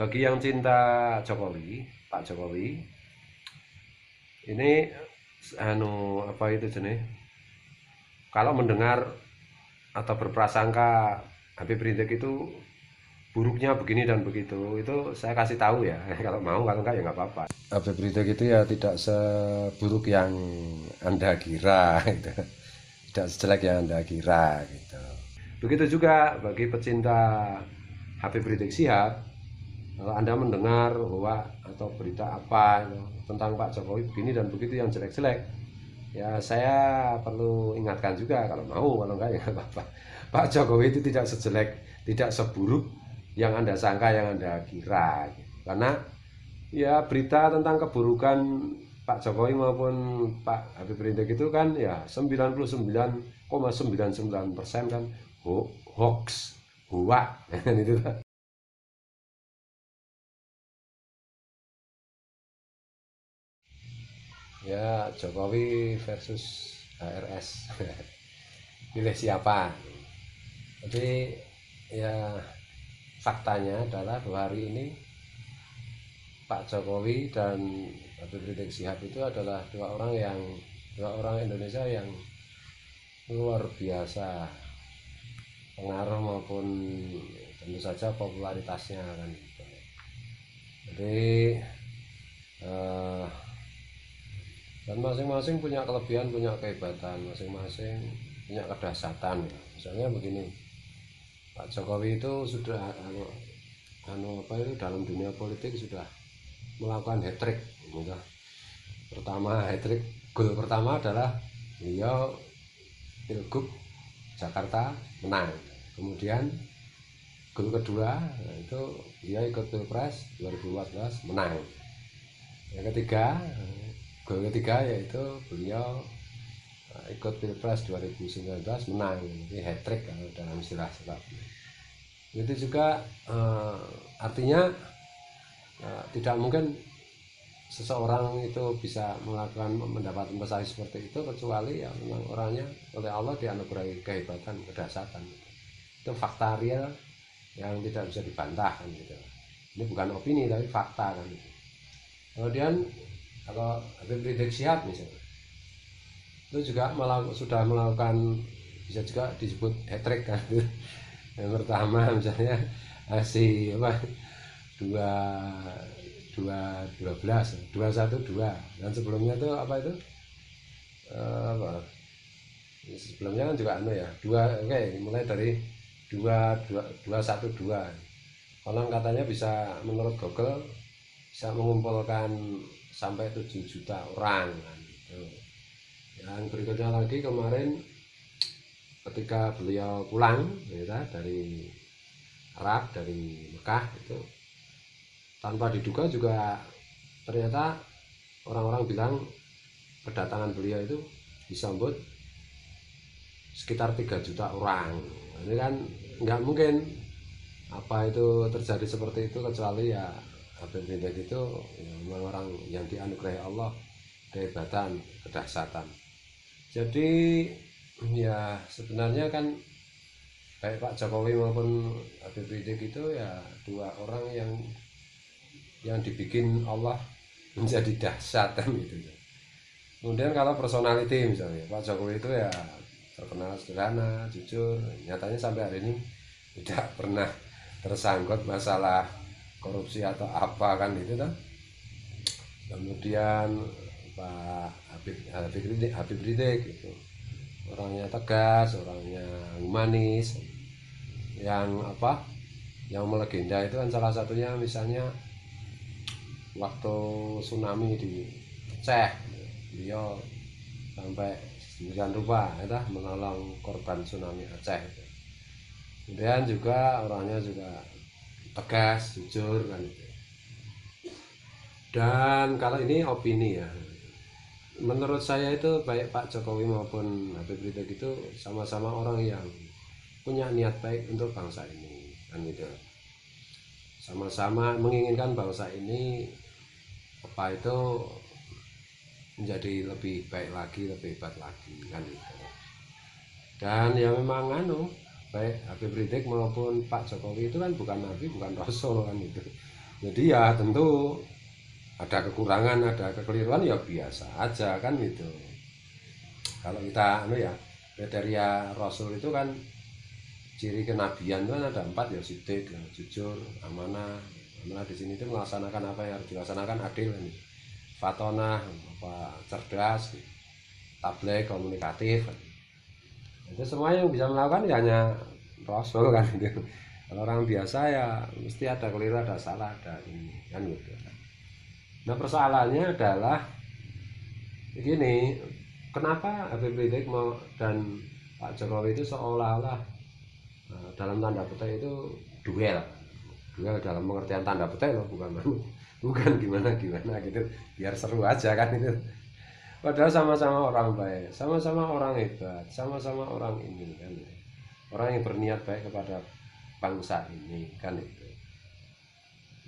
bagi yang cinta Jokowi, Pak Jokowi, ini apa itu jenis? Kalau mendengar atau berprasangka Habib Rizik itu buruknya begini dan begitu, itu saya kasih tahu ya. Kalau mau, kalau enggak ya nggak apa-apa. Habib Rizik itu ya tidak seburuk yang Anda kira gitu. Tidak sejelek yang Anda kira gitu. Begitu juga bagi pecinta Habib Rizik Sihab, kalau Anda mendengar bahwa atau berita apa tentang Pak Jokowi begini dan begitu yang jelek-jelek, ya saya perlu ingatkan juga, kalau mau, kalau enggak ya nggak apa-apa. Pak Jokowi itu tidak sejelek, tidak seburuk yang Anda sangka, yang Anda kira. Karena ya berita tentang keburukan Pak Jokowi maupun Pak Habib Rizik itu kan ya 99,99% kan hoax, hoak itu. Ya Jokowi versus HRS. Pilih siapa? Jadi ya faktanya adalah bahwa hari ini Pak Jokowi dan Habib Rizik Sihab itu adalah dua orang Indonesia yang luar biasa pengaruh maupun tentu saja popularitasnya kan gitu. Jadi eh, dan masing-masing punya kelebihan, punya kehebatan, masing-masing punya kedahsyatan ya. Misalnya begini, Pak Jokowi itu sudah apa itu dalam dunia politik sudah melakukan hat trick gitu. Pertama hat trick, gol pertama adalah beliau Pilgub Jakarta menang. Kemudian gol kedua itu dia ikut Pilpres 2014 menang. Yang ketiga, gol ketiga yaitu beliau ikut Pilpres 2019 menang. Ini hat trick kalau dalam istilah sepak. Itu juga artinya tidak mungkin seseorang itu bisa mendapatkan prestasi seperti itu kecuali ya memang orangnya oleh Allah dianugerahi kehebatan, kedahsyatan. Itu fakta real yang tidak bisa dibantah kan gitu. Ini bukan opini tapi fakta kan. Kemudian kalau Habib Rizik Sihab misalnya, itu juga sudah melakukan, bisa juga disebut hat trick kan. Yang pertama misalnya si apa dua dua 12 212, dan sebelumnya itu apa itu apa sebelumnya kan juga ya oke, mulai dari 2212. Konon katanya bisa, menurut Google, bisa mengumpulkan sampai 7 juta orang kan, gitu. Yang berikutnya lagi kemarin ketika beliau pulang ya, dari Arab, dari Mekah itu, tanpa diduga juga ternyata orang-orang bilang kedatangan beliau itu disambut sekitar 3 juta orang. Ini kan nggak mungkin apa itu terjadi seperti itu kecuali ya Habib Rizik itu ya, memang orang yang dianugerahi Allah kehebatan, kedahsyatan. Jadi ya sebenarnya kan baik Pak Jokowi maupun Habib Rizik itu ya dua orang yang dibikin Allah menjadi dahsyat kan gitu. Kemudian kalau personality misalnya Pak Jokowi itu ya terkenal sederhana, jujur, nyatanya sampai hari ini tidak pernah tersangkut masalah korupsi atau apa kan itu kan. Kemudian Pak Habib Rizik itu orangnya tegas, orangnya humanis, yang apa, yang melegenda itu kan salah satunya misalnya waktu tsunami di Aceh, beliau sampai sedemikian rupa ya, menolong korban tsunami Aceh. Kemudian juga orangnya juga tegas, jujur kan. Dan kalau ini opini ya, menurut saya itu baik Pak Jokowi maupun Habib Rizik itu sama-sama orang yang punya niat baik untuk bangsa ini kan gitu. Sama-sama menginginkan bangsa ini apa itu menjadi lebih baik lagi, lebih hebat lagi kan gitu. Dan ya memang baik Habib Rizik maupun Pak Jokowi itu kan bukan nabi, bukan rasul kan gitu. Jadi ya tentu ada kekurangan, ada kekeliruan, ya biasa aja kan gitu. Kalau kita ya kriteria Rasul itu kan, ciri kenabian itu kan ada 4 ya: sidik, ya, jujur, amanah. Amanah di sini itu melaksanakan apa yang harus dilaksanakan, adil, fatonah, apa, cerdas, tabligh, komunikatif. Itu semua yang bisa melakukan ya hanya Rasul kan gitu. Kalau orang biasa ya mesti ada keliru, ada salah, ada ini kan gitu. Nah persoalannya adalah begini, kenapa Habib Rizik dan Pak Jokowi itu seolah-olah dalam tanda petik itu duel dalam pengertian tanda petik loh, bukan gimana gitu, biar seru aja kan itu. Padahal sama-sama orang baik, sama-sama orang hebat, sama-sama orang ini kan, orang yang berniat baik kepada bangsa ini kan itu.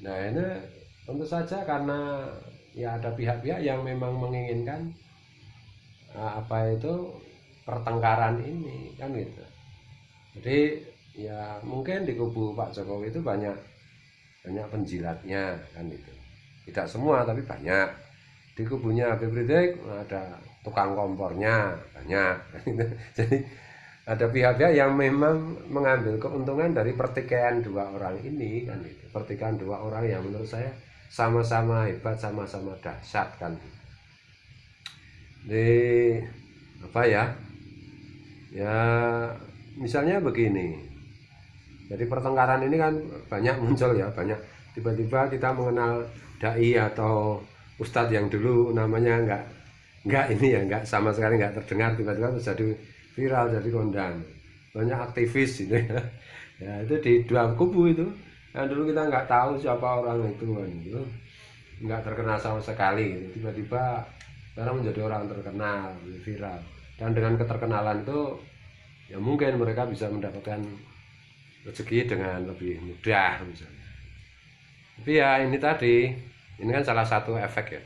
Nah ini tentu saja karena ya ada pihak-pihak yang memang menginginkan apa itu pertengkaran ini kan gitu. Jadi ya mungkin di kubu Pak Jokowi itu banyak penjilatnya kan itu. Tidak semua tapi banyak. Di kubunya Habib Rizik ada tukang kompornya banyak. Jadi ada pihak-pihak yang memang mengambil keuntungan dari pertikaian dua orang ini kan itu. Pertikaian dua orang yang menurut saya sama-sama hebat, sama-sama dahsyat kan. Di apa ya? Ya misalnya begini. Jadi pertengkaran ini kan banyak muncul ya, banyak tiba-tiba kita mengenal dai atau ustadz yang dulu namanya enggak ini ya, enggak sama sekali enggak terdengar, tiba-tiba jadi viral, jadi kondang. Banyak aktivis gitu ya. Ya itu di dua kubu itu. Yang dulu kita enggak tahu siapa orang itu kan gitu. Enggak terkenal sama sekali gitu. Tiba-tiba sekarang menjadi orang terkenal, viral. Dan dengan keterkenalan itu ya mungkin mereka bisa mendapatkan rezeki dengan lebih mudah misalnya. Tapi ya ini tadi, ini kan salah satu efek ya,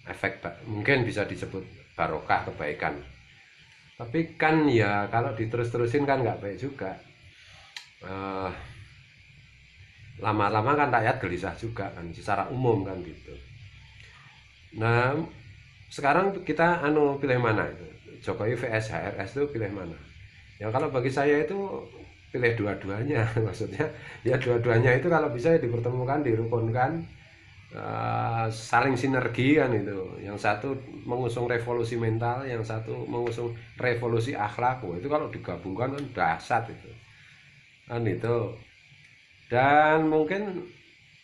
efek mungkin bisa disebut barokah, kebaikan. Tapi kan ya kalau diterus-terusin kan nggak baik juga. Lama-lama kan rakyat gelisah juga kan, secara umum kan gitu. Nah sekarang kita pilih mana itu, Jokowi vs HRS itu pilih mana? Yang kalau bagi saya itu pilih dua-duanya. Maksudnya ya dua-duanya itu kalau bisa ya dipertemukan, dirukunkan, saling sinergi kan itu. Yang satu mengusung revolusi mental, yang satu mengusung revolusi akhlak. Itu kalau digabungkan kan dahsyat itu kan itu. Dan mungkin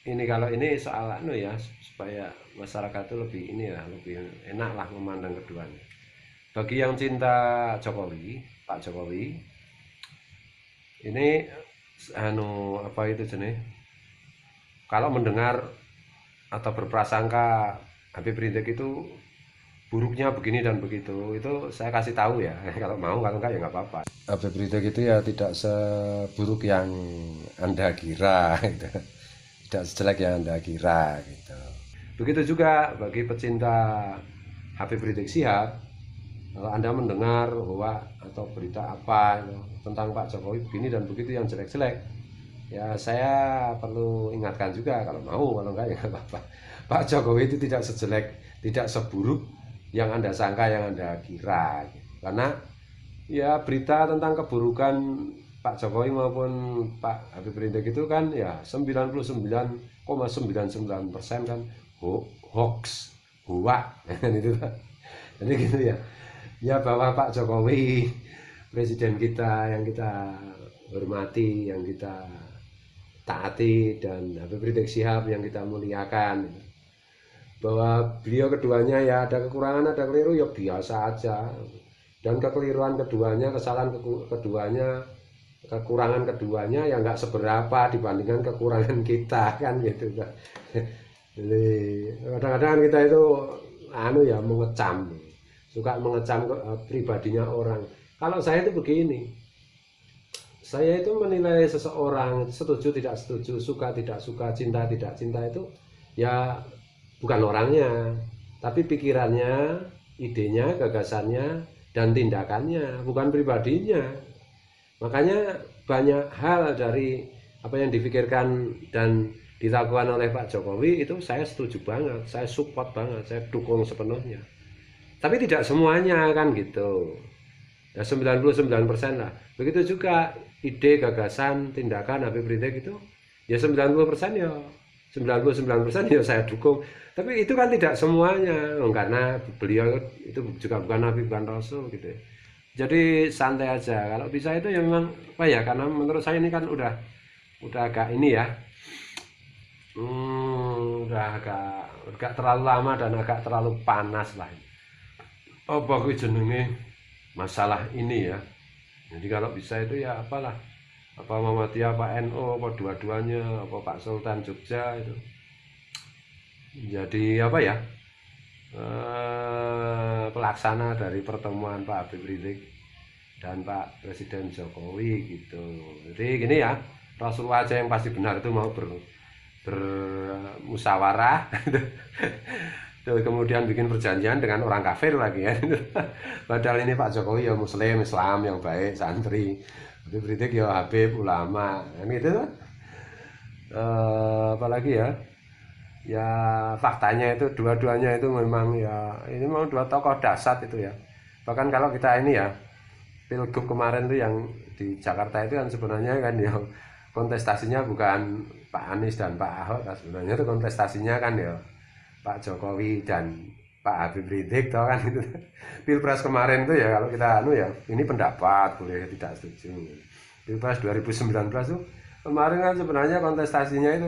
ini kalau ini soal ya, supaya masyarakat itu lebih ini ya, lebih enak lah memandang keduanya. Bagi yang cinta Jokowi, Pak Jokowi, ini apa itu jenis, kalau mendengar atau berprasangka Habib Rizik itu buruknya begini dan begitu, itu saya kasih tahu ya. Kalau mau, kalau enggak ya nggak apa-apa. Habib Rizik itu ya tidak seburuk yang Anda kira gitu. Tidak sejelek yang Anda kira gitu. Begitu juga bagi pecinta Habib Rizik Syihab, kalau Anda mendengar bahwa atau berita apa tentang Pak Jokowi begini dan begitu yang jelek-jelek, ya saya perlu ingatkan juga, kalau mau, kalau enggak ya nggak apa-apa. Pak Jokowi itu tidak sejelek, tidak seburuk yang Anda sangka, yang Anda kira. Karena ya berita tentang keburukan Pak Jokowi maupun Pak Habib Rizik itu kan ya 99,99% kan hoax, hoak. Jadi gitu ya. Ya bahwa Pak Jokowi, presiden kita yang kita hormati, yang kita taati, dan Habib Rizik Syihab yang kita muliakan, bahwa beliau keduanya ya ada kekurangan, ada keliru, ya biasa aja. Dan kekeliruan keduanya, kesalahan keduanya, kekurangan keduanya ya nggak seberapa dibandingkan kekurangan kita kan gitu. Jadi kadang-kadang kita itu ya mengecam, suka mengecam pribadinya orang. Kalau saya itu begini, saya itu menilai seseorang, setuju tidak setuju, suka tidak suka, cinta tidak cinta, itu ya bukan orangnya, tapi pikirannya, idenya, gagasannya, dan tindakannya, bukan pribadinya. Makanya banyak hal dari apa yang dipikirkan dan dilakukan oleh Pak Jokowi itu saya setuju banget, saya support banget, saya dukung sepenuhnya. Tapi tidak semuanya kan gitu. Ya 99% lah. Begitu juga ide, gagasan, tindakan Habib Rizik itu ya 90% ya 99% ya saya dukung. Tapi itu kan tidak semuanya, karena beliau itu juga bukan Nabi, bukan Rasul gitu. Jadi santai aja. Kalau bisa itu ya memang apa ya? Karena menurut saya ini kan udah agak ini ya, udah agak terlalu lama dan agak terlalu panas lah. Apa kuwi jenenge masalah ini ya. Jadi kalau bisa itu ya apalah, apa Muhammadiyah, apa NU, apa dua-duanya, apa Pak Sultan Jogja itu. Jadi apa ya? Pelaksana dari pertemuan Pak Habib Rizik dan Pak Presiden Jokowi gitu. Jadi gini ya, Rasulullah aja yang pasti benar itu mau bermusyawarah terus kemudian bikin perjanjian dengan orang kafir lagi ya. Padahal ini Pak Jokowi ya Muslim, Islam yang baik, santri. Habib Rizik ya Habib, ulama, kan gitu kan. Apalagi ya, ya faktanya itu dua-duanya itu memang ya ini memang dua tokoh dasar itu ya. Bahkan kalau kita ini ya, Pilgub kemarin tuh yang di Jakarta itu kan sebenarnya kan ya kontestasinya bukan Pak Anies dan Pak Ahok, kan sebenarnya itu kontestasinya kan ya Pak Jokowi dan Pak Habib Rizik toh kan itu. Pilpres kemarin tuh ya kalau kita ya ini pendapat boleh tidak setuju. Pilpres 2019 tuh kemarin kan sebenarnya kontestasinya itu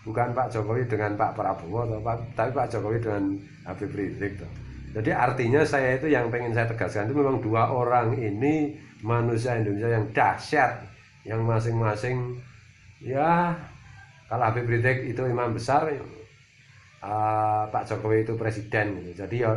bukan Pak Jokowi dengan Pak Prabowo toh, tapi Pak Jokowi dengan Habib Rizik toh. Jadi artinya saya itu yang pengen saya tegaskan itu memang dua orang ini manusia Indonesia yang dahsyat, yang masing-masing ya kalau Habib Rizik itu imam besar, Pak Jokowi itu presiden gitu. Jadi ya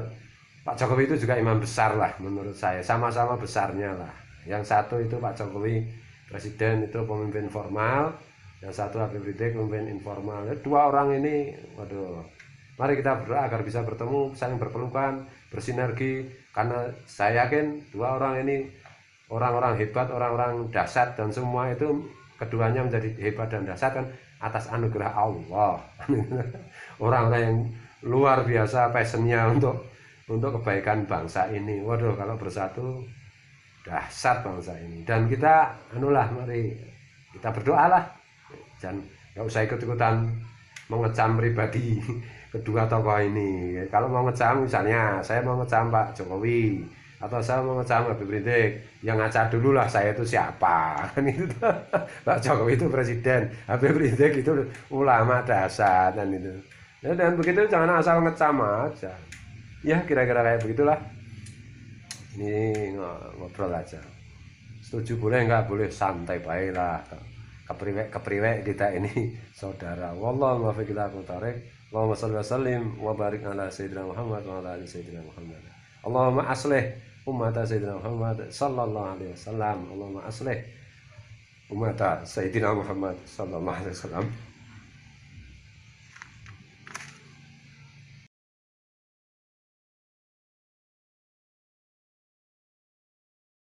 Pak Jokowi itu juga imam besar lah menurut saya, sama-sama besarnya lah. Yang satu itu Pak Jokowi presiden itu pemimpin formal, yang satu Habib Rizik pemimpin informal. Dua orang ini, waduh, mari kita berdoa agar bisa bertemu, saling berpelukan, bersinergi. Karena saya yakin dua orang ini orang-orang hebat, orang-orang dahsyat, dan semua itu keduanya menjadi hebat dan dahsyat kan atas anugerah Allah. Orang-orang yang luar biasa passionnya untuk kebaikan bangsa ini. Waduh, kalau bersatu dahsyat bangsa ini. Dan kita anulah, mari kita berdoalah, jangan nggak usah ikut-ikutan mengecam pribadi kedua tokoh ini. Kalau mau ngecam, misalnya saya mau ngecam Pak Jokowi atau saya mau ngecam Habib Rizik, yang ngaca dulu lah saya itu siapa kan itu. Pak Jokowi itu presiden, Habib Rizik itu ulama dasar dan itu ya, dan begitu jangan asal ngecam aja ya, kira-kira kayak begitulah. Ini ngobrol aja, setuju boleh, nggak boleh santai baik lah, kepriwek kita ini saudara. Wallahu muwaffiq ila aqwamit thoriq. Allahumma shalli wa sallim wa barik ala sayyidina Muhammad wa ala ali sayyidina Muhammad. Allahumma aslih ummata sayyidina Muhammad sallallahu alaihi wasallam. Allahumma aslih ummata sayyidina Muhammad sallallahu alaihi wasallam.